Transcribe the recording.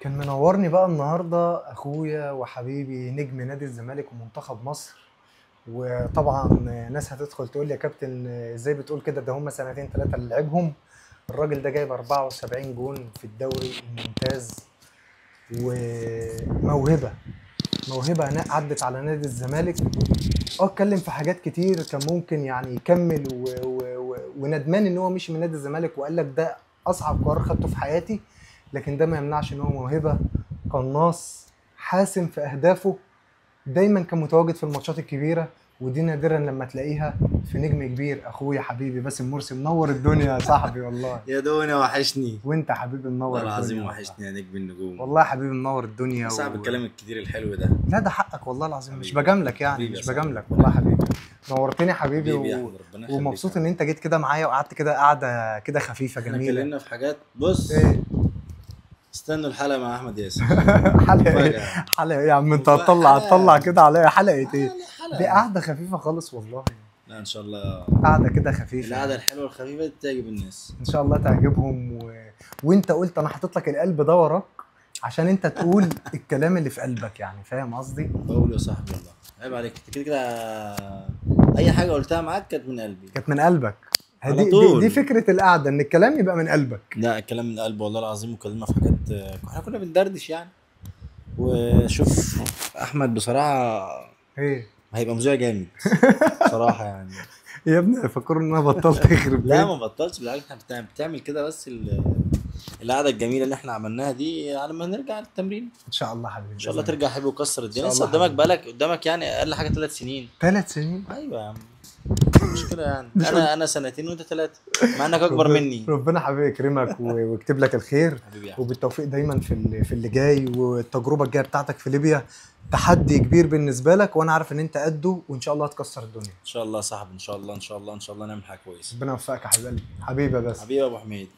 كان منورني بقى النهارده اخويا وحبيبي نجم نادي الزمالك ومنتخب مصر. وطبعا ناس هتدخل تقول لي يا كابتن ازاي بتقول كده؟ ده هم سنتين ثلاثه اللي لعبهم. الراجل ده جايب 74 جون في الدوري الممتاز، وموهبه موهبه عدت على نادي الزمالك. اتكلم في حاجات كتير كان ممكن يعني يكمل وندمان ان هو مشي من نادي الزمالك، وقال لك ده اصعب قرار خدته في حياتي. لكن ده ما يمنعش ان هو موهبه، قناص، حاسم في اهدافه، دايما كان متواجد في الماتشات الكبيره، ودي نادرا لما تلاقيها في نجم كبير. اخويا حبيبي باسم مرسي، منور الدنيا يا صاحبي والله. يا دنيا وحشني. وانت حبيبي منور والله الدنيا العظيم والله. وحشني يا نجم النجوم. والله يا حبيبي منور الدنيا صعب الكلام الكتير الحلو ده. لا ده حقك والله العظيم، مش حبيبي. بجاملك يعني، حبيبي يا مش صاحبي. بجاملك والله يا حبيبي. نورتني يا حبيبي حبيبي يا احمد، ربنا يخليك. ومبسوط ان انت جيت كده معايا وقعدت كده قعده كده خفيفه احنا جميله. اتكلمنا في حاجات. بص ايه استنوا الحلقه مع احمد ياسر. حلقه ايه؟ مفاجأة. حلقه ايه يا عم؟ انت مفاجأة. هتطلع كده عليا حلقه ايه؟ لا، حلقه دي قعده خفيفه خالص والله. لا ان شاء الله. قعده كده خفيفه القعده الحلوه والخفيفه دي تعجب الناس ان شاء الله تعجبهم وانت قلت انا حاطط لك القلب ده وراك عشان انت تقول الكلام اللي في قلبك، يعني فاهم قصدي؟ بقول يا صاحبي والله عيب عليك كده كده. اي حاجه قلتها معاك كانت من قلبي. كانت من قلبك. على دي طول. فكره القعده، ان الكلام يبقى من قلبك. لا الكلام من قلب والله العظيم، وكلمنا في حاجات. احنا كنا بندردش يعني. وشوف احمد بصراحه ايه هيبقى مذيع جامد بصراحه يعني. يا ابني فكروا ان انا بطلت يخرب لا بيت. ما بطلش، بالعكس احنا بتعمل كده بس القعده الجميله اللي احنا عملناها دي على ما نرجع التمرين ان شاء الله حبيبي، ان شاء الله ترجع حلو وكسر الدنيا. إن شاء لسه الله قدامك حبيبي. قدامك يعني اقل حاجه 3 سنين. 3 سنين؟ ايوه يا عم مشكله يعني. مش انا سنتين وانت 3 مع انك اكبر مني. ربنا حبيبي يكرمك ويكتب لك الخير حبيبي يا أحمد. وبالتوفيق دايما في اللي جاي. والتجربه الجايه بتاعتك في ليبيا تحدي كبير بالنسبه لك، وانا عارف ان انت قده، وان شاء الله هتكسر الدنيا ان شاء الله يا صاحبي، ان شاء الله ان شاء الله ان شاء الله نعمل حاجه كويسه. ربنا يوفقك يا حبيب قلبي. حبيبي يا باسم. حبيبي يا ابو حميد.